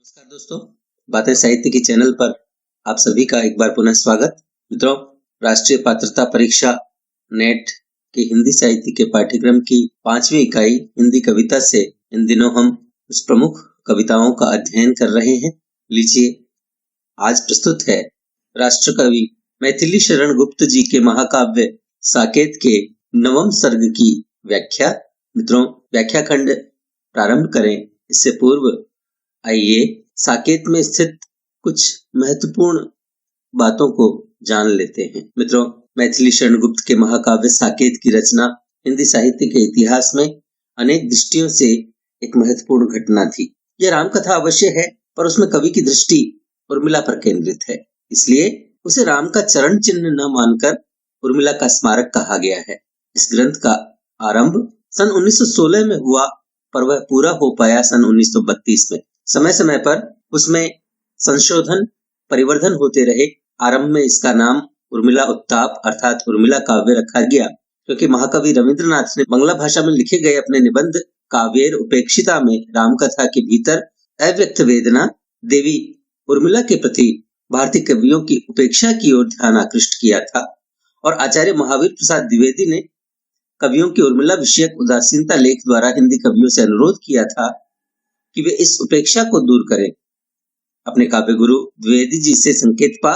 नमस्कार दोस्तों, बातें साहित्य की चैनल पर आप सभी का एक बार पुनः स्वागत। मित्रों, राष्ट्रीय पात्रता परीक्षा नेट के हिंदी साहित्य के पाठ्यक्रम की 5वीं इकाई हिंदी कविता से इन दिनों हम कुछ प्रमुख कविताओं का अध्ययन कर रहे हैं। लीजिए, आज प्रस्तुत है राष्ट्र कवि मैथिली शरण गुप्त जी के महाकाव्य साकेत के 9वें सर्ग की व्याख्या। मित्रों, व्याख्या खंड प्रारंभ करें इससे पूर्व आइए साकेत में स्थित कुछ महत्वपूर्ण बातों को जान लेते हैं। मित्रों, मैथिली शरण गुप्त के महाकाव्य साकेत की रचना हिंदी साहित्य के इतिहास में अनेक दृष्टियों से एक महत्वपूर्ण घटना थी। यह रामकथा अवश्य है, पर उसमें कवि की दृष्टि उर्मिला पर केंद्रित है, इसलिए उसे राम का चरण चिन्ह न मानकर उर्मिला का स्मारक कहा गया है। इस ग्रंथ का आरंभ सन 1916 में हुआ, पर वह पूरा हो पाया सन 1932 में। समय समय पर उसमें संशोधन परिवर्धन होते रहे। आरंभ में इसका नाम उर्मिला उत्ताप अर्थात उर्मिला काव्य रखा गया, क्योंकि महाकवि रविंद्रनाथ ने बांग्ला भाषा में लिखे गए अपने निबंध काव्येर उपेक्षिता में रामकथा के भीतर अव्यक्त वेदना देवी उर्मिला के प्रति भारतीय कवियों की उपेक्षा की ओर ध्यान आकृष्ट किया था। और आचार्य महावीर प्रसाद द्विवेदी ने कवियों की उर्मिला विषयक उदासीनता लेख द्वारा हिंदी कवियों से अनुरोध किया था कि वे इस उपेक्षा को दूर करें। अपने काव्य गुरु द्विवेदी जी से संकेत पा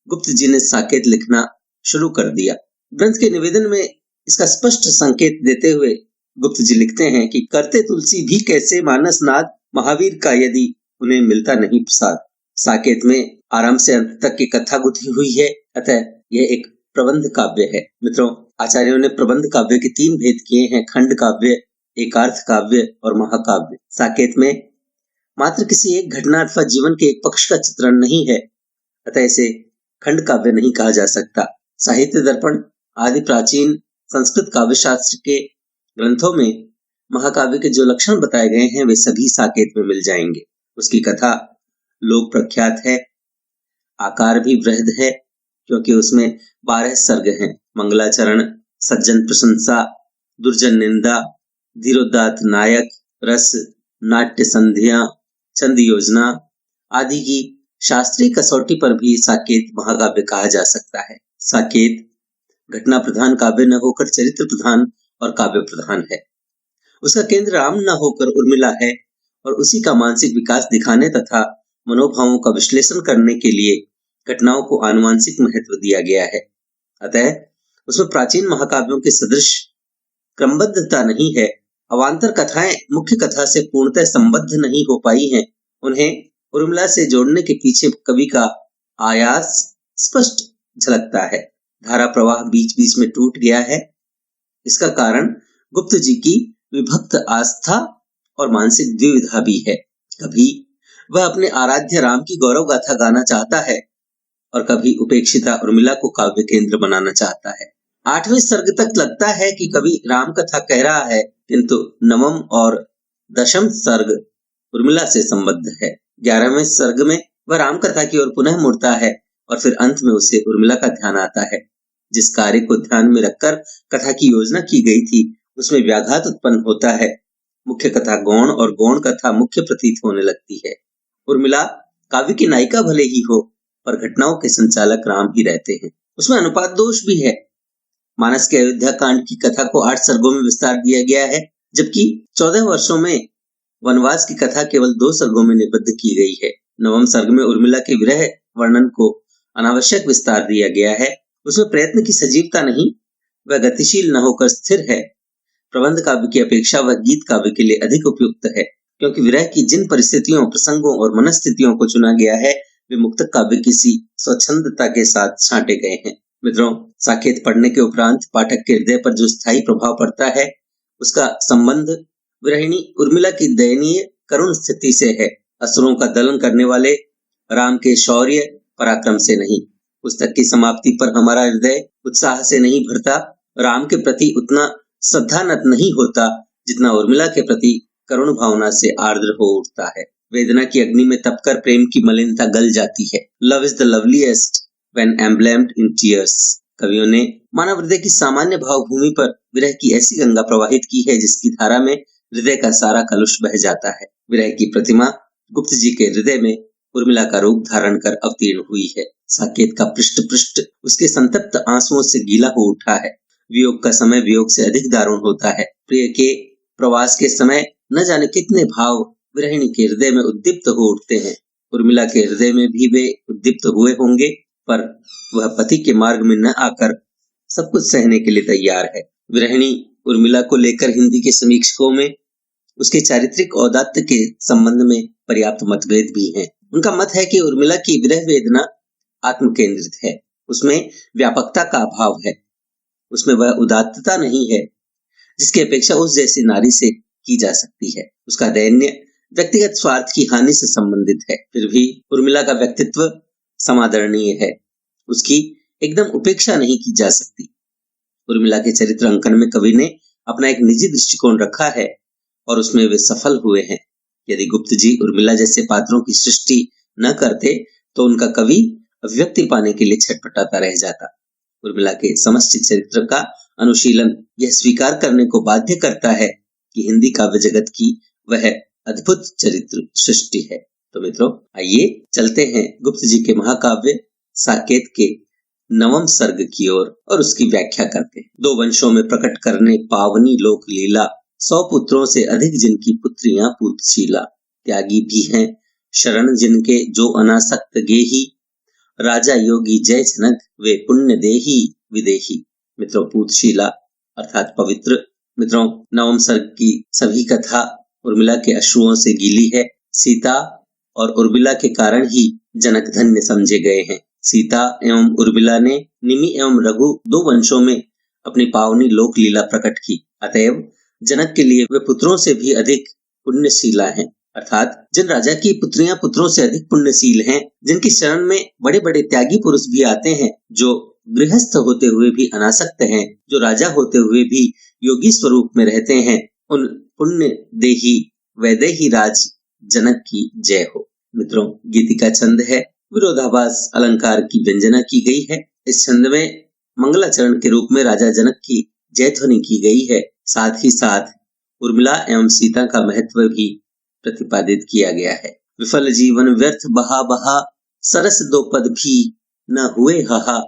गुप्त जी ने साकेत लिखना शुरू कर दिया। ग्रंथ के निवेदन में इसका स्पष्ट संकेत देते हुए गुप्त जी लिखते हैं कि करते तुलसी भी कैसे मानस नाद, महावीर का यदि उन्हें मिलता नहीं प्रसाद। साकेत में आरंभ से अंत तक की कथा गुथी हुई है, अतः यह एक प्रबंध काव्य है। मित्रों, आचार्यों ने प्रबंध काव्य के 3 भेद किए हैं: खंड काव्य, एकार्थ काव्य और महाकाव्य। साकेत में मात्र किसी एक घटना अथवा जीवन के एक पक्ष का चित्रण नहीं है, अतः इसे खंड काव्य नहीं कहा जा सकता। साहित्य दर्पण आदि प्राचीन संस्कृत काव्य शास्त्र के ग्रंथों में महाकाव्य के जो लक्षण बताए गए हैं वे सभी साकेत में मिल जाएंगे। उसकी कथा लोक प्रख्यात है, आकार भी बृहद है, क्योंकि उसमें 12 सर्ग हैं। मंगलाचरण, सज्जन प्रशंसा, दुर्जन निंदा, धीरोदात्त नायक, रस, नाट्य संध्या, छंद योजना आदि की शास्त्रीय कसौटी पर भी साकेत महाकाव्य कहा जा सकता है। साकेत घटना प्रधान काव्य न होकर चरित्र प्रधान और काव्य प्रधान है। उसका केंद्र राम न होकर उर्मिला है और उसी का मानसिक विकास दिखाने तथा मनोभावों का विश्लेषण करने के लिए घटनाओं को आनुवांशिक महत्व दिया गया है। अतः उसमें प्राचीन महाकाव्यों के सदृश क्रमबद्धता नहीं है। अवान्तर कथाएं मुख्य कथा से पूर्णतः संबद्ध नहीं हो पाई हैं। उन्हें उर्मिला से जोड़ने के पीछे कवि का आयास स्पष्ट झलकता है। धारा प्रवाह बीच बीच में टूट गया है। इसका कारण गुप्त जी की विभक्त आस्था और मानसिक द्विविधा भी है। कभी वह अपने आराध्य राम की गौरव गाथा गाना चाहता है और कभी उपेक्षिता उर्मिला को काव्य केंद्र बनाना चाहता है। 8वें सर्ग तक लगता है कि कवि राम कथा कह रहा है, किंतु 9वां और 10वां सर्ग उर्मिला से संबद्ध है। 11वें सर्ग में वह राम कथा की ओर पुनः मुड़ता है और फिर अंत में उसे उर्मिला का ध्यान आता है। जिस कार्य को ध्यान में रखकर कथा की योजना की गई थी उसमें व्याघात उत्पन्न होता है। मुख्य कथा गौण और गौण कथा मुख्य प्रतीत होने लगती है। उर्मिला काव्य की नायिका भले ही हो, पर घटनाओं के संचालक राम ही रहते हैं। उसमें अनुपात दोष भी है। मानस के अयोध्या कांड की कथा को 8 सर्गों में विस्तार दिया गया है, जबकि 14 वर्षों में वनवास की कथा केवल 2 सर्गों में निबद्ध की गई है। 9वें सर्ग में उर्मिला के विरह वर्णन को अनावश्यक विस्तार दिया गया है। उसमें प्रयत्न की सजीवता नहीं, वह गतिशील न होकर स्थिर है। प्रबंध काव्य की अपेक्षा वह गीत काव्य के लिए अधिक उपयुक्त है, क्योंकि विरह की जिन परिस्थितियों, प्रसंगों और मनस्थितियों को चुना गया है वे मुक्तक काव्य किसी स्वच्छंदता के साथ छांटे गए हैं। मित्रों, साकेत पढ़ने के उपरांत पाठक के हृदय पर जो स्थायी प्रभाव पड़ता है उसका संबंध विरहिणी उर्मिला की दयनीय करुण स्थिति से है। असुरों का दलन करने वाले राम के शौर्य पराक्रम से नहीं। पुस्तक की समाप्ति पर हमारा हृदय उत्साह से नहीं भरता, राम के प्रति उतना श्रद्धानत नहीं होता जितना उर्मिला के प्रति करुण भावना से आर्द्र हो उठता है। वेदना की अग्नि में तपकर प्रेम की मलिनता गल जाती है। Love is the loveliest when embalmed in tears. कवियों ने मानव हृदय की सामान्य भावभूमि पर विरह की ऐसी गंगा प्रवाहित की है जिसकी धारा में हृदय का सारा कलुष बह जाता है। विरह की प्रतिमा गुप्त जी के हृदय में उर्मिला का रूप धारण कर अवतीर्ण हुई है। साकेत का पृष्ठ पृष्ठ उसके संतप्त आंसुओं से गीला हो उठा है। वियोग का समय वियोग से अधिक दारुण होता है। प्रिय के प्रवास के समय न जाने कितने भाव विरहिणी के हृदय में उद्दीप्त हो उठते हैं। उर्मिला के हृदय में भी वे उद्दीप्त हुए होंगे, पर वह पति के मार्ग में न आकर सब कुछ सहने के लिए तैयार है। विरहिणी उर्मिला को लेकर हिंदी के समीक्षकों में उसके चारित्रिक औदात्य के संबंध में पर्याप्त मतभेद भी हैं। उनका मत है कि उर्मिला की विरह वेदना आत्म केंद्रित है, उसमें व्यापकता का अभाव है, उसमें वह उदात्तता नहीं है जिसकी अपेक्षा उस जैसी नारी से की जा सकती है। उसका दैन्य व्यक्तिगत स्वार्थ की हानि से संबंधित है। फिर भी उर्मिला का व्यक्तित्व समादरणीय है, उसकी एकदम उपेक्षा नहीं की जा सकती। उर्मिला के चरित्र अंकन में कवि ने अपना एक निजी दृष्टिकोण रखा है और उसमें वे सफल हुए हैं। यदि गुप्त जी उर्मिला जैसे पात्रों की सृष्टि न करते तो उनका कवि अभिव्यक्ति पाने के लिए छटपटाता रह जाता। उर्मिला के समस्त चरित्र का अनुशीलन यह स्वीकार करने को बाध्य करता है कि हिंदी काव्य जगत की वह अद्भुत चरित्र सृष्टि है। तो मित्रों, आइए चलते हैं गुप्त जी के महाकाव्य साकेत के 9वें सर्ग की ओर और उसकी व्याख्या करते हैं। 2 वंशों में प्रकट करने पावनी लोक लीला, 100 पुत्रों से अधिक जिनकी पुत्रियां पूतशीला। त्यागी भी हैं शरण जिनके जो अनासक्त गेही, राजा योगी जय जनक वे पुण्य देही विदेही। मित्रों, पूतशीला अर्थात पवित्र। मित्रों, 9वें सर्ग की सभी कथा उर्मिला के अश्रुओं से गीली है। सीता और उर्मिला के कारण ही जनक धन्य समझे गए हैं। सीता एवं उर्मिला ने निमि एवं रघु 2 वंशों में अपनी पावनी लोक लीला प्रकट की। अतएव जनक के लिए वे पुत्रों से भी अधिक पुण्यशीला हैं, अर्थात जिन राजा की पुत्रियां पुत्रों से अधिक पुण्यशील हैं, जिनकी शरण में बड़े बड़े त्यागी पुरुष भी आते हैं, जो गृहस्थ होते हुए भी अनासक्त हैं, जो राजा होते हुए भी योगी स्वरूप में रहते हैं, उन पुण्य देही वैदेही राज जनक की जय हो। मित्रों, गीति का छंद है, विरोधाभास अलंकार की व्यंजना की गई है। इस छंद में मंगलाचरण के रूप में राजा जनक की जय ध्वनि की गई है। साथ ही साथ उर्मिला एवं सीता का महत्व भी प्रतिपादित किया गया है। विफल जीवन व्यर्थ बहा बहा, सरस 2 पद भी न हुए हहा,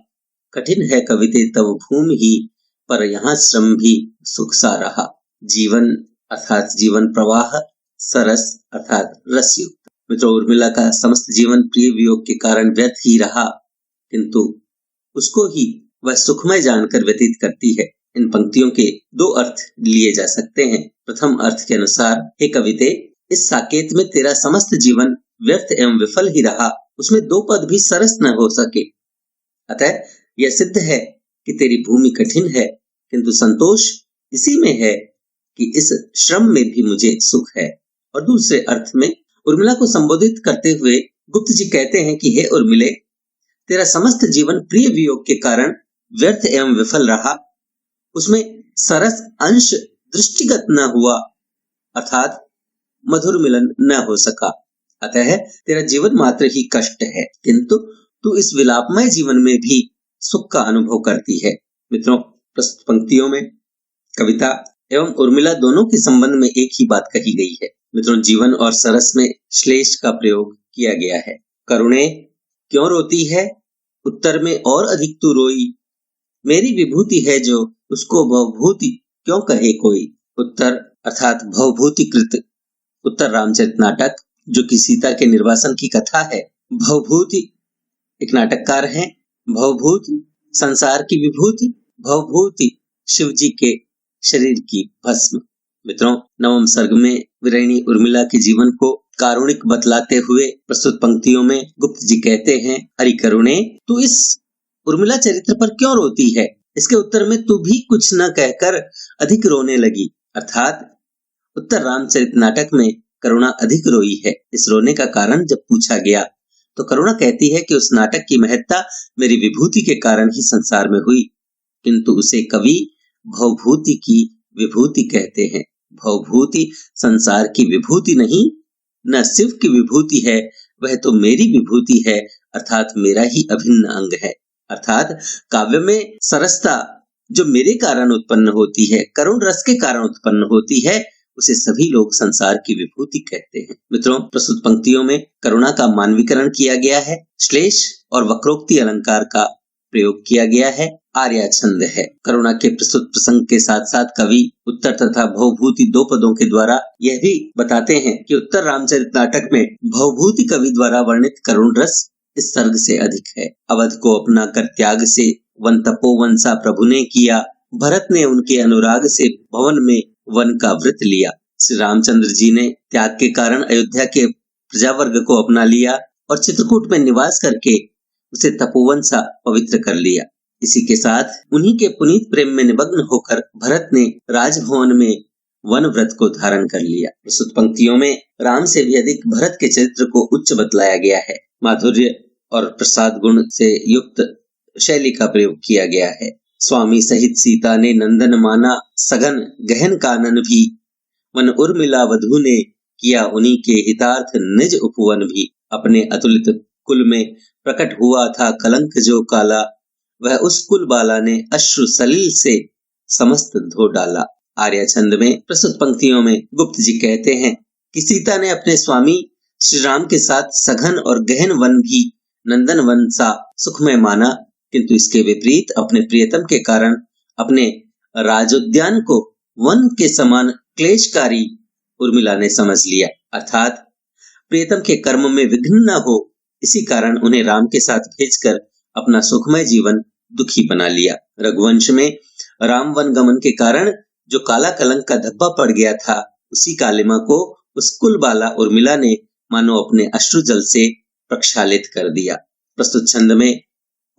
कठिन है कविते तव भूमि ही, पर यहाँ श्रम भी सुख सा रहा। जीवन अर्थात जीवन प्रवाह, सरस अर्थात रसयुक्त। मित्रों, उर्मिला का समस्त जीवन प्रिय वियोग के कारण व्यर्थ ही रहा, किंतु उसको ही वह सुखमय जानकर व्यतीत करती है। इन पंक्तियों के 2 अर्थ लिए जा सकते हैं। प्रथम अर्थ के अनुसार, हे कविते, इस साकेत में तेरा समस्त जीवन व्यर्थ एवं विफल ही रहा, उसमें 2 पद भी सरस न हो सके। अतः यह सिद्ध है कि तेरी भूमि कठिन है, किंतु संतोष इसी में है कि इस श्रम में भी मुझे सुख है। और दूसरे अर्थ में उर्मिला को संबोधित करते हुए गुप्त जी कहते हैं कि हे उर्मिले, तेरा समस्त जीवन प्रिय वियोग के कारण व्यर्थ एवं विफल रहा, उसमें सरस अंश दृष्टिगत न हुआ, अर्थात मधुर मिलन न हो सका। अतः तेरा जीवन मात्र ही कष्ट है, किंतु तू इस विलापमय जीवन में भी सुख का अनुभव करती है। मित्रों, प्रस्तुत पंक्तियों में कविता एवं उर्मिला दोनों के संबंध में एक ही बात कही गई है। मित्रों, जीवन और सरस में श्लेष का प्रयोग किया गया है। करुणे क्यों रोती है, उत्तर में और अधिक तू रोई, मेरी विभूति है जो उसको भवभूति क्यों कहे कोई। उत्तर अर्थात भवभूतिकृत उत्तर रामचरित नाटक, जो कि सीता के निर्वासन की कथा है। भवभूति एक नाटककार हैं। भवभूति संसार की विभूति, भवभूति शिव जी के शरीर की भस्म। मित्रों, 9वें सर्ग में विरहिणी उर्मिला के जीवन को कारुणिक बतलाते हुए प्रस्तुत पंक्तियों में गुप्त जी कहते हैं, हरि करुणे, तू इस उर्मिला चरित्र पर क्यों रोती है। इसके उत्तर में तू भी कुछ न कहकर अधिक रोने लगी, अर्थात उत्तर रामचरित नाटक में करुणा अधिक रोई है। इस रोने का कारण जब पूछा गया तो करुणा कहती है कि उस नाटक की महत्ता मेरी विभूति के कारण ही संसार में हुई, किंतु उसे कवि भवभूति की विभूति कहते हैं। भवभूति संसार की विभूति नहीं, न शिव की विभूति है, वह तो मेरी विभूति है, अर्थात मेरा ही अभिन्न अंग है। अर्थात काव्य में सरसता जो मेरे कारण उत्पन्न होती है, करुण रस के कारण उत्पन्न होती है, उसे सभी लोग संसार की विभूति कहते हैं। मित्रों, प्रस्तुत पंक्तियों में करुणा का मानवीकरण किया गया है, श्लेष और वक्रोक्ति अलंकार का प्रयोग किया गया है, आर्या छंद है। करुणा के प्रस्तुत प्रसंग के साथ साथ कवि उत्तर तथा भवभूति दो पदों के द्वारा यह भी बताते हैं कि उत्तर रामचरित नाटक में भवभूति कवि द्वारा वर्णित करुण रस इस सर्ग से अधिक है। अवध को अपना कर त्याग से वन तपोवन सा प्रभु ने किया, भरत ने उनके अनुराग से भवन में वन का व्रत लिया। श्री रामचंद्र जी ने त्याग के कारण अयोध्या के प्रजावर्ग को अपना लिया और चित्रकूट में निवास करके उसे तपोवन सा पवित्र कर लिया। इसी के साथ उन्हीं के पुनीत प्रेम में निमग्न होकर भरत ने राजभवन में वन व्रत को धारण कर लिया। प्रस्तुत पंक्तियों में राम से भी अधिक भरत के चरित्र को उच्च बतलाया गया है। माधुर्य और प्रसाद गुण से युक्त शैली का प्रयोग किया गया है। स्वामी सहित सीता ने नंदन माना, सघन गहन कानन भी, वन उर्मिला वधू ने किया उन्हीं के हितार्थ निज उपवन भी। अपने अतुलित कुल में प्रकट हुआ था कलंक जो काला, वह उस कुल बाला ने अश्रु सलील से समस्त धो डाला। आर्या छंद में प्रस्तुत पंक्तियों में गुप्त जी कहते हैं कि सीता ने अपने स्वामी श्री राम के साथ सघन और गहन वन भी नंदन वन सा सुखमय माना, किंतु इसके विपरीत अपने प्रियतम के कारण अपने राजोद्यान को वन के समान क्लेशकारी उर्मिला ने समझ लिया। अर्थात प्रियतम के कर्म में विघ्न न हो, इसी कारण उन्हें राम के साथ भेजकर अपना सुखमय जीवन दुखी बना लिया। रघुवंश में राम वन गमन के कारण जो काला कलंक का धब्बा पड़ गया था, उसी कालिमा को उस कुलबाला उर्मिला ने मानो अपने अश्रु जल से प्रक्षालित कर दिया। प्रस्तुत छंद में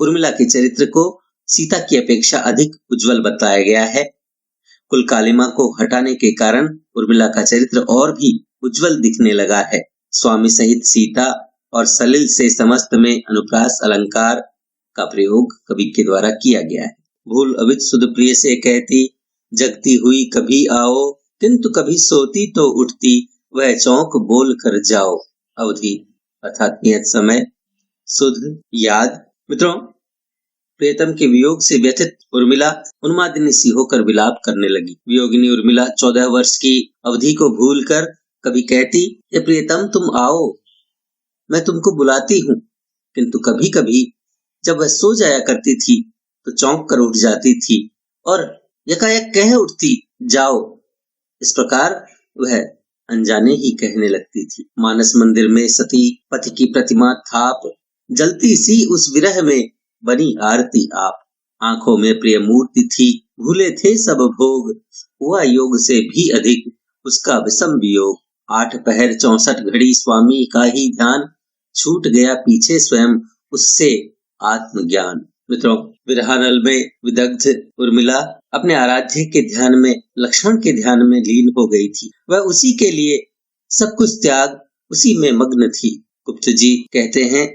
उर्मिला के चरित्र को सीता की अपेक्षा अधिक उज्जवल बताया गया है। कुल कालिमा को हटाने के कारण उर्मिला का चरित्र और भी उज्जवल दिखने लगा है। स्वामी सहित सीता और सलिल से समस्त में अनुप्रास अलंकार का प्रयोग कवि के द्वारा किया गया है। भूल अविद सुध प्रिय से कहती, जगती हुई कभी आओ, किंतु कभी सोती तो उठती, वह चौक बोल कर जाओ। अवधि अर्थात नियत समय, सुध याद। मित्रों, प्रियतम के वियोग से व्यथित उर्मिला उन्मादिनी सी होकर विलाप करने लगी। वियोगिनी उर्मिला 14 वर्ष की अवधि को भूलकर कभी कहती, ये प्रियतम तुम आओ, मैं तुमको बुलाती हूँ, किंतु कभी कभी जब वह सो जाया करती थी तो चौंक कर उठ जाती थी और यकायक कह उठती, जाओ। इस प्रकार वह अनजाने ही कहने लगती थी। मानस मंदिर में सती पति की प्रतिमा थाप, जलती सी उस विरह में बनी आरती आप। आंखों में प्रिय मूर्ति थी, भूले थे सब भोग, हुआ योग से भी अधिक उसका विषम वियोग। 8 पहर 64 घड़ी स्वामी का ही ध्यान, छूट गया पीछे स्वयं उससे आत्मज्ञान। मित्रों, विरहानल में विदग्ध उर्मिला अपने आराध्य के ध्यान में, लक्ष्मण के ध्यान में लीन हो गई थी। वह उसी के लिए सब कुछ त्याग उसी में मग्न थी। गुप्त जी कहते हैं,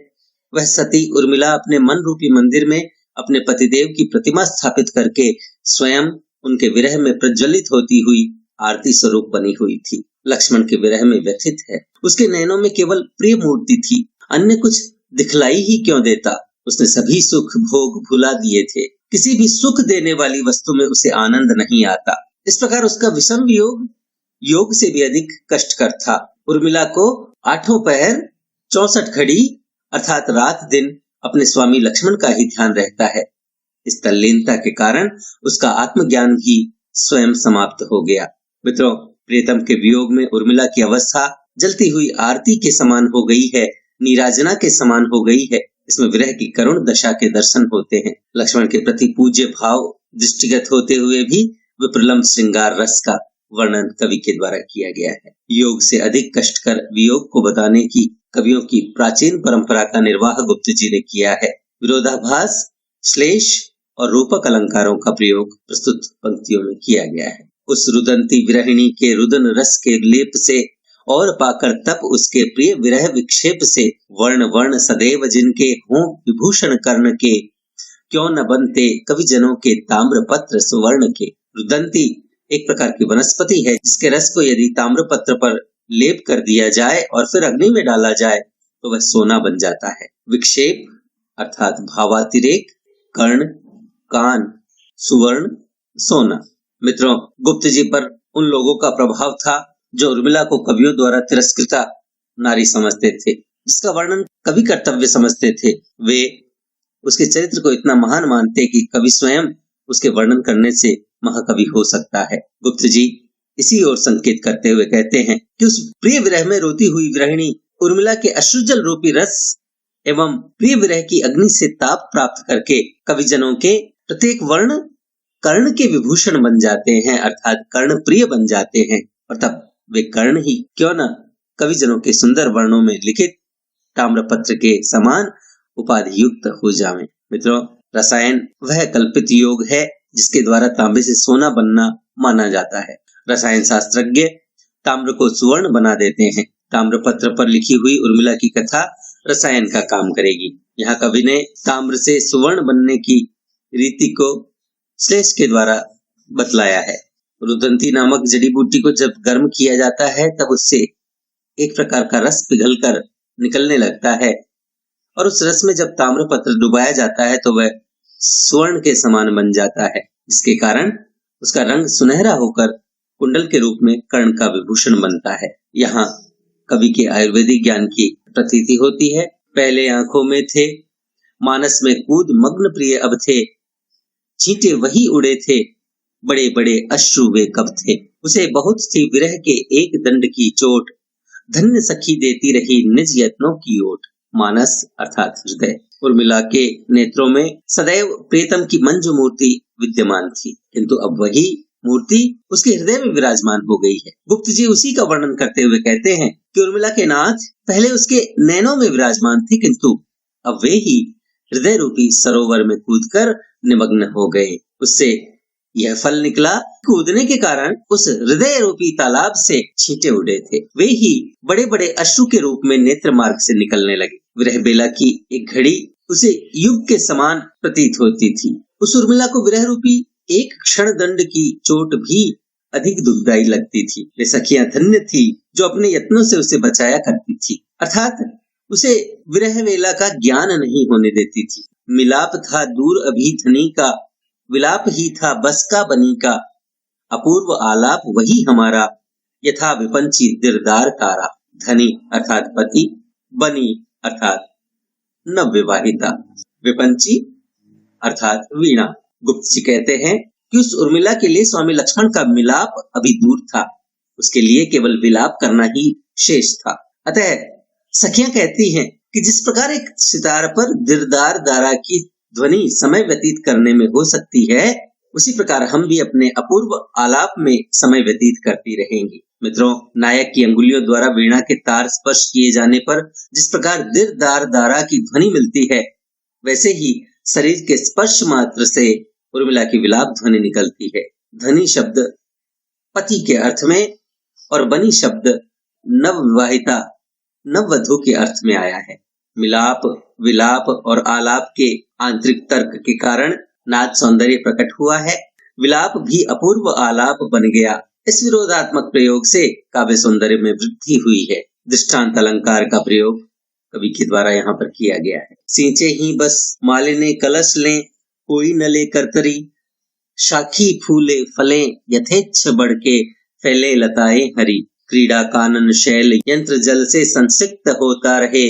वह सती उर्मिला अपने मन रूपी मंदिर में अपने पतिदेव की प्रतिमा स्थापित करके स्वयं उनके विरह में प्रज्वलित होती हुई आरती स्वरूप बनी हुई थी। लक्ष्मण के विरह में व्यथित है। उसके नयनों में केवल प्रिय मूर्ति थी, अन्य कुछ दिखलाई ही क्यों देता। उसने सभी सुख भोग भुला दिए थे, किसी भी सुख देने वाली वस्तु में उसे आनंद नहीं आता। इस प्रकार उसका विषम वियोग योग से भी अधिक कष्टकर था। उर्मिला को 8 पहर 64 घड़ी अर्थात रात दिन अपने स्वामी लक्ष्मण का ही ध्यान रहता है। इस तल्लीनता के कारण उसका आत्मज्ञान भी स्वयं समाप्त हो गया। मित्रों, प्रियतम के वियोग में उर्मिला की अवस्था जलती हुई आरती के समान हो गई है, नीराजना के समान हो गई है। इसमें विरह की करुण दशा के दर्शन होते हैं। लक्ष्मण के प्रति पूज्य भाव दृष्टिगत होते हुए भी विप्रलम्ब श्रृंगार रस का वर्णन कवि के द्वारा किया गया है। योग से अधिक कष्टकर वियोग को बताने की कवियों की प्राचीन परंपरा का निर्वाह गुप्त जी ने किया है। विरोधाभास, श्लेष और रूपक अलंकारों का प्रयोग प्रस्तुत पंक्तियों में किया गया है। उस रुदंती विरहिणी के रुदन रस के लेप से और पाकर तप उसके प्रिय विरह विक्षेप से, वर्ण वर्ण सदैव जिनके हों विभूषण कर्ण के, क्यों न बनते कवि जनों के ताम्र पत्र सुवर्ण के। रुदंती एक प्रकार की वनस्पति है, जिसके रस को यदि ताम्र पत्र पर लेप कर दिया जाए और फिर अग्नि में डाला जाए तो वह सोना बन जाता है। विक्षेप अर्थात भावातिरेक, कर्ण, कान, सुवर्ण, सोना। मित्रों, गुप्त जी पर उन लोगों का प्रभाव था जो उर्मिला को कवियों द्वारा तिरस्कृता नारी समझते थे, जिसका वर्णन कवि कर्तव्य समझते थे। वे उसके चरित्र को इतना महान मानते कि कवि स्वयं उसके वर्णन करने से महाकवि हो सकता है। गुप्त जी इसी ओर संकेत करते हुए कहते हैं कि उस प्रिय विरह में रोती हुई विरहिणी उर्मिला के अश्रुजल रूपी रस एवं प्रिय विरह की अग्नि से ताप प्राप्त करके कविजनों के प्रत्येक वर्ण कर्ण के विभूषण बन जाते हैं, अर्थात कर्ण प्रिय बन जाते हैं। और तब वे कर्ण ही क्यों न कविजनों के सुंदर वर्णों में लिखित ताम्रपत्र के समान उपाधि युक्त हो जावें। मित्रों, रसायन वह कल्पित योग है जिसके द्वारा तांबे से सोना बनना माना जाता है। रसायन शास्त्रज्ञ ताम्र को सुवर्ण बना देते हैं। ताम्रपत्र पर लिखी हुई उर्मिला की कथा रसायन का काम करेगी। यहाँ कवि ने ताम्र से सुवर्ण बनने की रीति को श्लेष के द्वारा बतलाया है। रुदंती नामक जड़ी बूटी को जब गर्म किया जाता है तब उससे एक प्रकार का रस पिघलकर निकलने लगता है और उस रस में जब ताम्रपत्र डुबाया जाता है तो वह स्वर्ण के समान बन जाता है, जिसके कारण उसका रंग सुनहरा होकर कुंडल के रूप में कर्ण का विभूषण बनता है। यहाँ कवि के आयुर्वेदिक ज्ञान की प्रतीति होती है। पहले आंखों में थे, मानस में कूद मग्न प्रिय अब थे, छींटे वही उड़े थे, बड़े बड़े अश्रु वे कब थे। उसे बहुत थी विरह के एक दंड की चोट, धन्य सखी देती रही निज यत्नों की ओट। मानस अर्थात हृदय। उर्मिला के नेत्रों में सदैव प्रीतम की मंजू मूर्ति विद्यमान थी, किंतु अब वही मूर्ति उसके हृदय में विराजमान हो गई है। गुप्त जी उसी का वर्णन करते हुए कहते हैं कि उर्मिला के नाथ पहले उसके नैनों में विराजमान थे, किंतु अब वे ही हृदय रूपी सरोवर में कूदकर निमग्न हो गए। उससे यह फल निकला, कूदने के कारण उस हृदय रूपी तालाब से छींटे उड़े थे, वे ही बड़े बड़े अश्रु के रूप में नेत्र मार्ग से निकलने लगे। विरह बेला की एक घड़ी उसे युग के समान प्रतीत होती थी। उस उर्मिला को विरह रूपी एक क्षण दंड की चोट भी अधिक दुखदायी लगती थी। वे सखियां धन्य थी जो अपने यत्नों से उसे बचाया करती थी, अर्थात उसे विरह वेला का ज्ञान नहीं होने देती थी। मिलाप था दूर अभी धनी का, विलाप ही था बस का बनी का, अपूर्व आलाप वही हमारा, यथा विपंची दिरदार तारा। धनी अर्थात पति, बनी अर्थात नवविवाहिता, विपंची अर्थात वीणा। गुप्त जी कहते हैं कि उस उर्मिला के लिए स्वामी लक्ष्मण का मिलाप अभी दूर था, उसके लिए केवल विलाप करना ही शेष था। अतः सखियां कहती हैं कि जिस प्रकार एक सितार पर दिरदार दारा की ध्वनि समय व्यतीत करने में हो सकती है, उसी प्रकार हम भी अपने अपूर्व आलाप में समय व्यतीत करती रहेंगी। मित्रों, नायक की अंगुलियों द्वारा वीणा के तार स्पर्श किए जाने पर जिस प्रकार दिरदार दारा की ध्वनि मिलती है, वैसे ही शरीर के स्पर्श मात्र से उर्मिला की विलाप ध्वनि निकलती है। धनी शब्द पति के अर्थ में और बनी शब्द नवविवाहिता नववधू के अर्थ में आया है। मिलाप, विलाप और आलाप के आंतरिक तर्क के कारण नाद सौंदर्य प्रकट हुआ है। विलाप भी अपूर्व आलाप बन गया। इस विरोधात्मक प्रयोग से काव्य सौंदर्य में वृद्धि हुई है। दृष्टांत अलंकार का प्रयोग कवि के द्वारा यहाँ पर किया गया है। सींचे ही बस मालिने कलश लें, कोई न ले करतरी, शाखी फूले फले यथेच्छ बढ़ के, फैले लताएं हरी, क्रीड़ा कानन शैल यंत्र जल से संसिक्त होता रहे,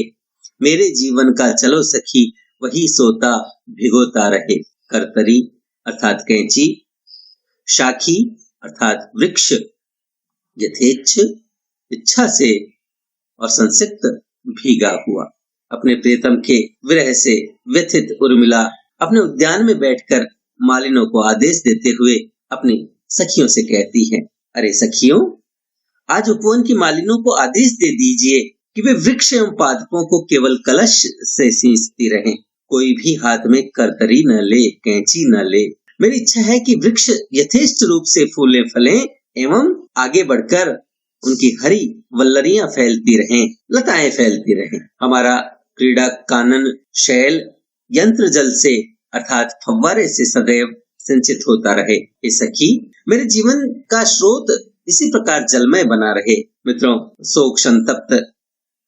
मेरे जीवन का चलो सखी वही सोता भिगोता रहे। करतरी अर्थात कैंची, शाखी अर्थात वृक्ष, यथेच्छ इच्छा से और संसिक्त भीगा हुआ। अपने प्रियतम के विरह से व्यथित उर्मिला अपने उद्यान में बैठकर मालिनों को आदेश देते हुए अपनी सखियों से कहती है, अरे सखियों, आज उपवन की मालिनों को आदेश दे दीजिए कि वे वृक्ष एवं पादपों को केवल कलश से सींचती रहें, कोई भी हाथ में करतरी न ले, कैंची न ले। मेरी इच्छा है कि वृक्ष यथेष्ट रूप से फूले फलें एवं आगे बढ़कर उनकी हरी वल्लरियां फैलती रहें, लताएं फैलती रहें। हमारा क्रीड़ा कानन शैल यंत्र जल से अर्थात फव्वारे से सदैव सिंचित होता रहे। हे सखी, मेरे जीवन का स्रोत इसी प्रकार जलमय बना रहे। मित्रों, शोक संतप्त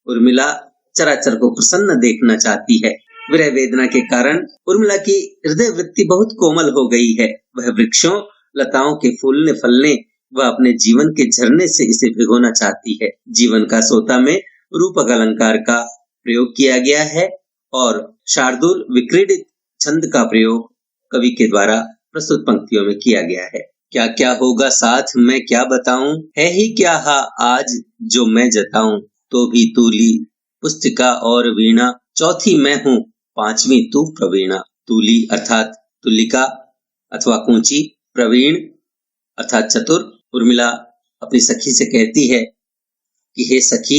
उर्मिला चराचर को प्रसन्न देखना चाहती है। विरह वेदना के कारण उर्मिला की हृदय वृत्ति बहुत कोमल हो गई है। वह वृक्षों लताओं के फूलने फलने वह अपने जीवन के झरने से इसे भिगोना चाहती है। जीवन का सोता में रूपक अलंकार का प्रयोग किया गया है और शार्दूल विक्रीडित छंद का प्रयोग कवि के द्वारा प्रस्तुत पंक्तियों में किया गया है। क्या क्या होगा साथ मैं क्या बताऊं, है ही क्या हा आज जो मैं जताऊं, तो भी तू ली पुस्तिका और वीणा, चौथी मैं हूँ पांचवी तू प्रवीणा। तूली अर्थात तुलिका अथवा कूंची, प्रवीण अर्थात चतुर। उर्मिला अपनी सखी से कहती है कि हे सखी,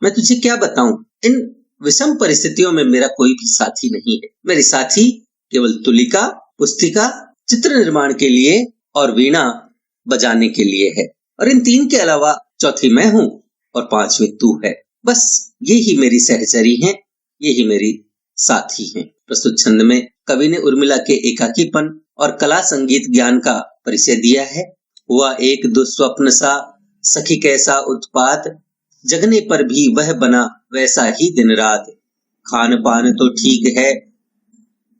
मैं तुझे क्या बताऊं, इन विषम परिस्थितियों में मेरा कोई भी साथी नहीं है। मेरे साथी केवल तुलिका, पुस्तिका, चित्र निर्माण के लिए और वीणा बजाने के लिए है, और इन तीन के अलावा चौथी मैं हूँ और पांचवी तू है। बस ये ही मेरी सहचरी हैं, ये ही मेरी साथी हैं। प्रस्तुत छंद में कवि ने उर्मिला के एकाकीपन और कला संगीत ज्ञान का परिचय दिया है। हुआ एक दुस्वप्न सा सखी कैसा उत्पात, जगने पर भी वह बना वैसा ही दिन रात। खान पान तो ठीक है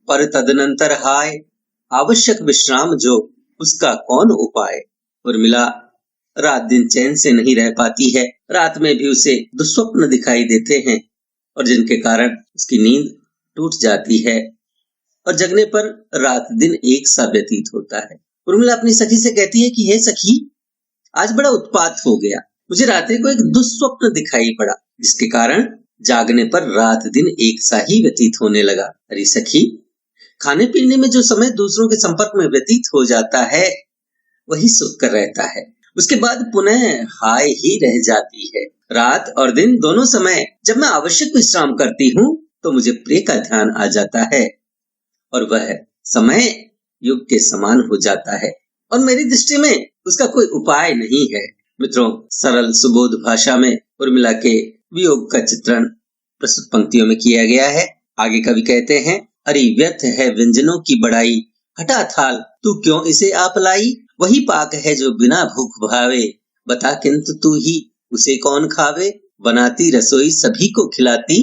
पर तदनंतर हाय, आवश्यक विश्राम जो उसका कौन उपाय। उर्मिला रात दिन चैन से नहीं रह पाती है। रात में भी उसे दुस्वप्न दिखाई देते हैं और जिनके कारण उसकी नींद टूट जाती है और जगने पर रात दिन एक सा व्यतीत होता है। उर्मिला अपनी सखी से कहती है कि हे सखी, आज बड़ा उत्पात हो गया। मुझे रात्रि को एक दुस्वप्न दिखाई पड़ा, जिसके कारण जागने पर रात दिन एक सा ही व्यतीत होने लगा। अरे सखी, खाने पीने में जो समय दूसरों के संपर्क में व्यतीत हो जाता है वही सुख कर रहता है, उसके बाद पुनः हाय ही रह जाती है। रात और दिन दोनों समय जब मैं आवश्यक विश्राम करती हूँ तो मुझे प्रिय का ध्यान आ जाता है और वह समय युग के समान हो जाता है और मेरी दृष्टि में उसका कोई उपाय नहीं है। मित्रों, सरल सुबोध भाषा में उर्मिला के वियोग का चित्रण प्रस्तुत पंक्तियों में किया गया है। आगे कवि कहते हैं, अरे व्यर्थ है व्यंजनों की बड़ाई, हटा थाल तू क्यों इसे आप लाई। वही पाक है जो बिना भूख भावे, बता किंतु तू ही उसे कौन खावे। बनाती रसोई सभी को खिलाती,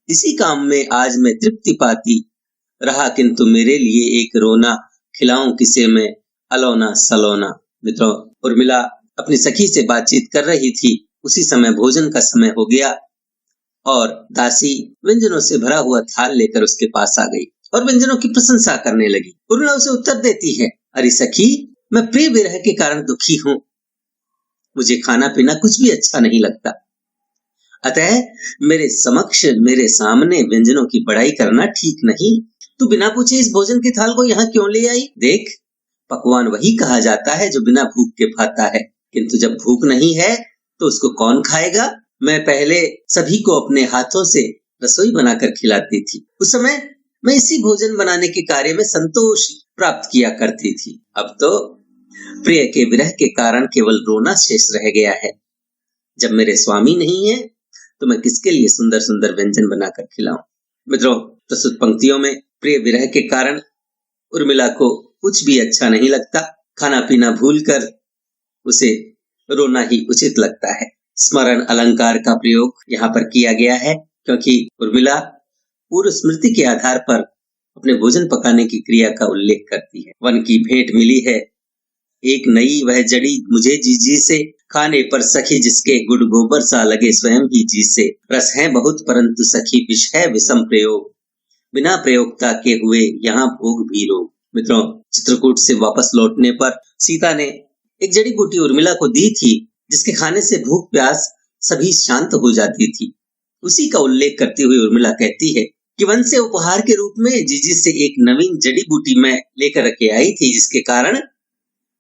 इसी काम में आज मैं तृप्ति पाती। रहा किंतु मेरे लिए एक रोना, खिलाऊं किसे मैं अलौना सलोना। मित्रों, उर्मिला अपनी सखी से बातचीत कर रही थी। उसी समय भोजन का समय हो गया और दासी व्यंजनों से भरा हुआ थाल लेकर उसके पास आ गई और व्यंजनों की प्रशंसा करने लगी। उर्मिला उसे उत्तर देती है, अरे सखी, मैं प्रिय विरह के कारण दुखी हूँ, मुझे खाना पीना कुछ भी अच्छा नहीं लगता, अतः मेरे समक्ष मेरे सामने व्यंजनों की बड़ाई करना ठीक नहीं। तू बिना पूछे इस भोजन के थाल को यहाँ क्यों ले आई। देख, पकवान वही कहा जाता है जो बिना भूख के खाता है, किंतु जब भूख नहीं है तो उसको कौन खाएगा। मैं पहले सभी को अपने हाथों से रसोई बनाकर खिलाती थी। उस समय मैं इसी भोजन बनाने के कार्य में संतोष प्राप्त किया करती थी। अब तो प्रिय के विरह के कारण केवल रोना शेष रह गया है। जब मेरे स्वामी नहीं है तो मैं किसके लिए सुंदर सुंदर व्यंजन बनाकर खिलाऊं। मित्रों, प्रस्तुत पंक्तियों में प्रिय विरह के कारण उर्मिला को कुछ भी अच्छा नहीं लगता। खाना पीना भूलकर उसे रोना ही उचित लगता है। स्मरण अलंकार का प्रयोग यहाँ पर किया गया है क्योंकि उर्मिला पूर्व स्मृति के आधार पर अपने भोजन पकाने की क्रिया का उल्लेख करती है। वन की भेंट मिली है एक नई, वह जड़ी मुझे जीजी से, खाने पर सखी जिसके गुड़ गोबर सा लगे स्वयं ही जी से। रस है बहुत परंतु सखी विष है विषम प्रयोग, बिना प्रयोगता के हुए यहाँ भोग भी रोग। मित्रों, चित्रकूट से वापस लौटने पर सीता ने एक जड़ी बूटी उर्मिला को दी थी जिसके खाने से भूख प्यास सभी शांत हो जाती थी। उसी का उल्लेख करती हुई उर्मिला कहती है कि वन से उपहार के रूप में जीजी से एक नवीन जड़ी बूटी मैं लेकर के आई थी, जिसके कारण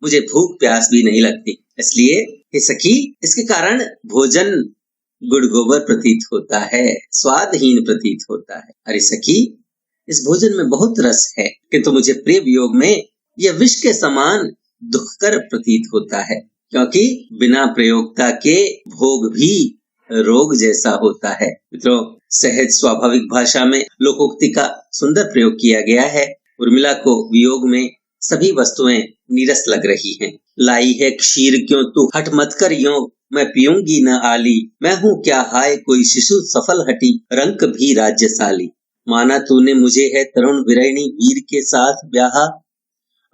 मुझे भूख प्यास भी नहीं लगती। इसलिए हे सखी, इसके कारण भोजन गुड़ गोबर प्रतीत होता है, स्वादहीन प्रतीत होता है। अरे सखी, इस भोजन में बहुत रस है, किंतु मुझे प्रिय वियोग में यह विष के समान दुखकर प्रतीत होता है, क्योंकि बिना प्रयोगता के भोग भी रोग जैसा होता है। मित्रों, सहज स्वाभाविक भाषा में लोकोक्ति का सुंदर प्रयोग किया गया है। उर्मिला को वियोग में सभी वस्तुएं नीरस लग रही हैं। लाई है क्षीर क्यों तू हट मत कर यूं, मैं पीऊंगी न आली, मैं हूँ क्या हाय कोई शिशु सफल हटी, रंक भी राज्यशाली। माना तूने मुझे है तरुण विरहिणी वीर के साथ ब्याहा,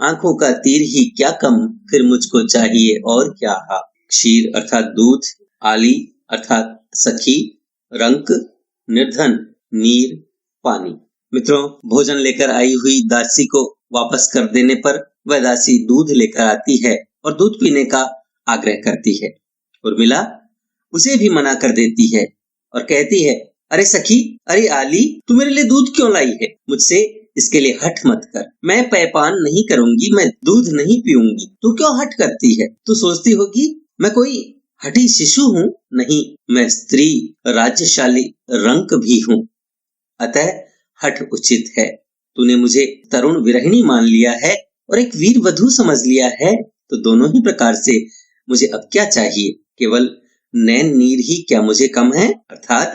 आंखों का तीर ही क्या कम, फिर मुझको चाहिए और क्या हा। क्षीर अर्थात दूध, आली अर्थात सखी, रंक निर्धन, नीर पानी। मित्रों, भोजन लेकर आई हुई दासी को वापस कर देने पर वह दासी दूध लेकर आती है और दूध पीने का आग्रह करती है। उर्मिला उसे भी मना कर देती है और कहती है, अरे सखी, अरे आली, तू मेरे लिए दूध क्यों लाई है? मुझसे इसके लिए हठ मत कर। मैं पेयपान नहीं करूंगी, मैं दूध नहीं पीऊंगी। तू क्यों हठ करती है? तू सोचती होगी मैं कोई हठी शिशु हूँ? नहीं, मैं स्त्री, राज्यशाली रंक भी हूँ, अतः हठ उचित है। तूने मुझे तरुण विरहिणी मान लिया है और एक वीर वधू समझ लिया है, तो दोनों ही प्रकार से मुझे अब क्या चाहिए? केवल नैन नीर ही क्या मुझे कम है? अर्थात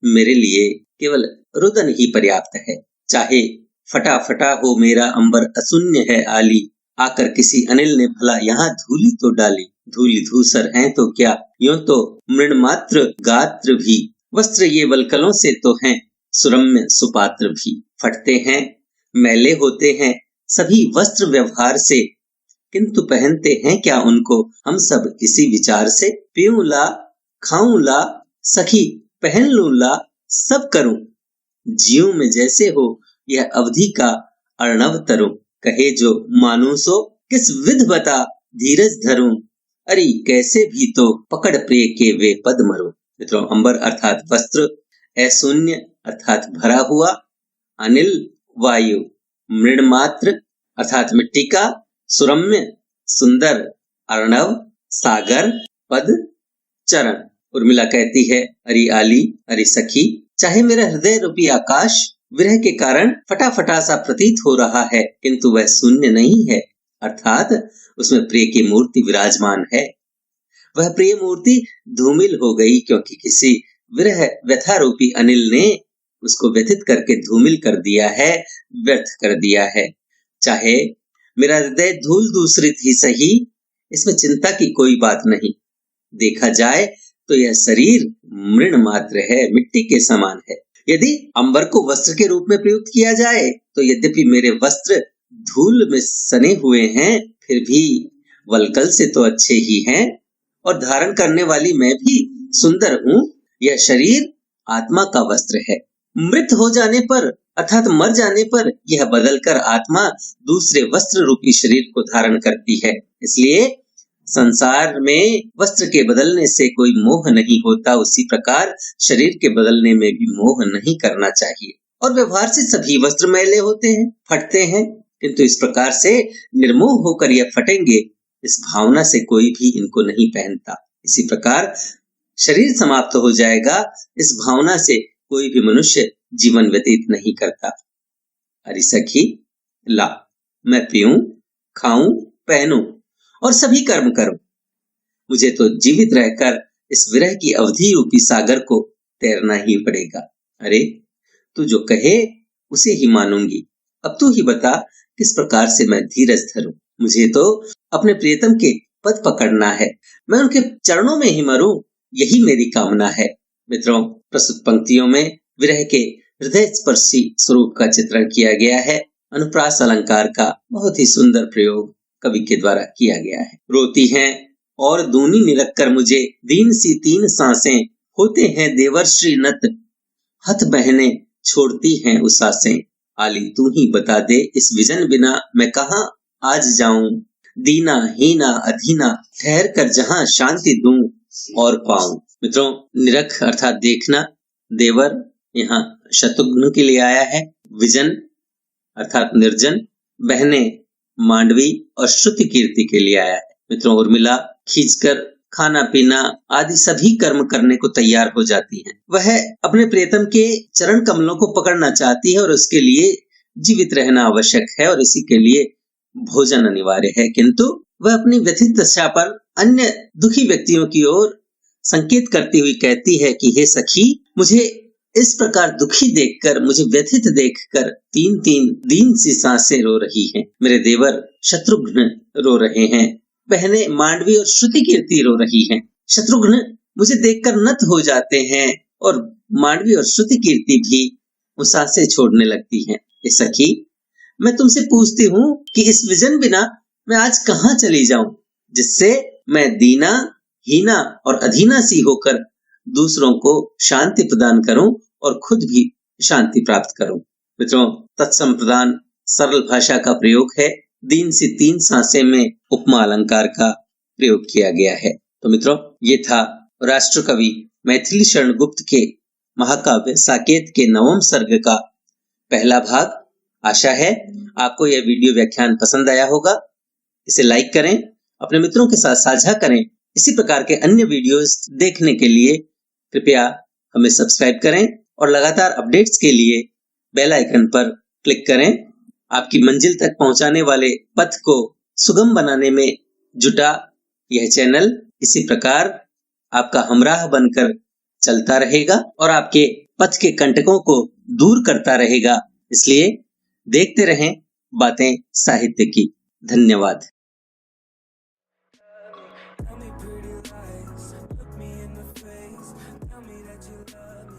मेरे लिए केवल रुदन ही पर्याप्त है। चाहे फटा फटा हो मेरा अंबर अशून्य है आली, आकर किसी अनिल ने भला यहाँ धूली तो डाली। धूली धूसर हैं तो क्या, यूं तो मृण मात्र गात्र भी, वस्त्र ये वल्कलों से तो हैं सुरम्य सुपात्र भी। फटते हैं, मैले होते हैं सभी वस्त्र व्यवहार से, किंतु पहनते हैं क्या उनको हम सब इसी विचार से। पीऊं ला, खाऊं ला, सखी पहन लूं ला, सब करूं, जीव में जैसे हो यह अवधि का अर्णव तरूं। कहे जो मानूं सो किस विध बता, धीरज धरूं, अरे कैसे भी तो पकड़ प्रिय के वे पद मरूं। मित्रों, अंबर अर्थात वस्त्र, ऐशून्य अर्थात भरा हुआ, अनिल वायु, मृणमात्र अर्थात मिट्टी का, सुरम्य सुंदर, अर्णव सागर, पद चरण। उर्मिला कहती है, अरे आली, अरे सखी, चाहे मेरा हृदय रूपी आकाश विरह के कारण फटा फटा सा प्रतीत हो रहा है, किंतु वह शून्य नहीं है, अर्थात उसमें प्रिय की मूर्ति विराजमान है। वह प्रिय मूर्ति धूमिल हो गई क्योंकि किसी विरह व्यथा रूपी अनिल ने उसको व्यथित करके धूमिल कर दिया है, व्यर्थ कर दिया है। चाहे मेरा हृदय धूल दूसरित ही सही, इसमें चिंता की कोई बात नहीं। देखा जाए तो यह शरीर मृण मात्र है, मिट्टी के समान है। यदि अंबर को वस्त्र के रूप में प्रयुक्त किया जाए तो यद्यपि मेरे वस्त्र धूल में सने हुए हैं, फिर भी वल्कल से तो अच्छे ही हैं और धारण करने वाली मैं भी सुंदर हूँ। यह शरीर आत्मा का वस्त्र है। मृत हो जाने पर अर्थात मर जाने पर यह बदलकर आत्मा दूसरे वस्त्र रूपी शरीर को धारण करती है। इसलिए संसार में वस्त्र के बदलने से कोई मोह नहीं होता, उसी प्रकार शरीर के बदलने में भी मोह नहीं करना चाहिए। और व्यवहार से सभी वस्त्र मैले होते हैं, फटते हैं, किंतु इस प्रकार से निर्मोह होकर यह फटेंगे, इस भावना से कोई भी इनको नहीं पहनता। इसी प्रकार शरीर समाप्त हो जाएगा, इस भावना से कोई भी मनुष्य जीवन व्यतीत नहीं करता। अरे सखी, ला, मैं पीऊं, खाऊं, पहनूं और सभी कर्म करूं, मुझे तो जीवित रहकर इस विरह की अवधि रूपी सागर को तैरना ही पड़ेगा। अरे तू जो कहे उसे ही मानूंगी। अब तू ही बता किस प्रकार से मैं धीरज धरूं। मुझे तो अपने प्रियतम के पद पकड़ना है, मैं उनके चरणों में ही मरूं, यही मेरी कामना है। मित्रों, प्रस्तुत पंक्तियों में विरह के हृदय स्पर्शी स्वरूप का चित्रण किया गया है। अनुप्रास अलंकार का बहुत ही सुंदर प्रयोग कवि के द्वारा किया गया है। रोती हैं और दूनी निरख कर मुझे दीन सी तीन सांसें, होते हैं देवर्षि नत, हथ बहने छोड़ती हैं उसासें। आली तू ही बता दे, इस विजन बिना मैं कहाँ आज जाऊं, दीना हीना अधीना ठहर कर जहां शांति दूं और पाऊं। मित्रों, निरख अर्थात देखना, देवर यहाँ शत्रुघ्न के लिए आया है, विजन अर्थात निर्जन, बहने मांडवी और श्रुति कीर्ति के लिए आया है। मित्रों, उर्मिला खींचकर खाना पीना आदि सभी कर्म करने को तैयार हो जाती हैं। वह अपने प्रियतम के चरण कमलों को पकड़ना चाहती है और उसके लिए जीवित रहना आवश्यक है और इसी के लिए भोजन अनिवार्य है, किंतु वह अपनी व्यथित दशा पर अन्य दुखी व्यक्तियों की ओर संकेत करती हुई कहती है कि हे सखी, मुझे इस प्रकार दुखी देखकर, मुझे व्यथित देखकर तीन तीन दीन सी सांसें रो रही हैं। मेरे देवर शत्रुघ्न रो रहे हैं, बहनें मांडवी और श्रुति कीर्ति रो रही हैं। शत्रुघ्न मुझे देखकर नत हो जाते हैं और मांडवी और श्रुति कीर्ति भी वो सांसें छोड़ने लगती हैं। हे सखी, मैं तुमसे पूछती हूँ कि इस विजन बिना मैं आज कहाँ चली जाऊं, जिससे मैं दीना, हीना और अधीना सी होकर दूसरों को शांति प्रदान करूं और खुद भी शांति प्राप्त करूं। मित्रों, तत्संप्रदान सरल भाषा का प्रयोग है। दीन सी तीन सांसें में उपमा अलंकार का प्रयोग किया गया है। तो मित्रों, ये था राष्ट्र कवि मैथिली शरण गुप्त के महाकाव्य साकेत के 9वें सर्ग का पहला भाग। आशा है आपको यह वीडियो व्याख्यान पसंद आया होगा। इसे लाइक करें, अपने मित्रों के साथ साझा करें। इसी प्रकार के अन्य वीडियोस देखने के लिए कृपया हमें सब्सक्राइब करें और लगातार अपडेट्स के लिए बेल आइकन पर क्लिक करें। आपकी मंजिल तक पहुंचाने वाले पथ को सुगम बनाने में जुटा यह चैनल इसी प्रकार आपका हमराह बनकर चलता रहेगा और आपके पथ के कंटकों को दूर करता रहेगा। इसलिए देखते रहें बातें साहित्य की। धन्यवाद। Tell me pretty lies, look me in the face. Tell me that you love me.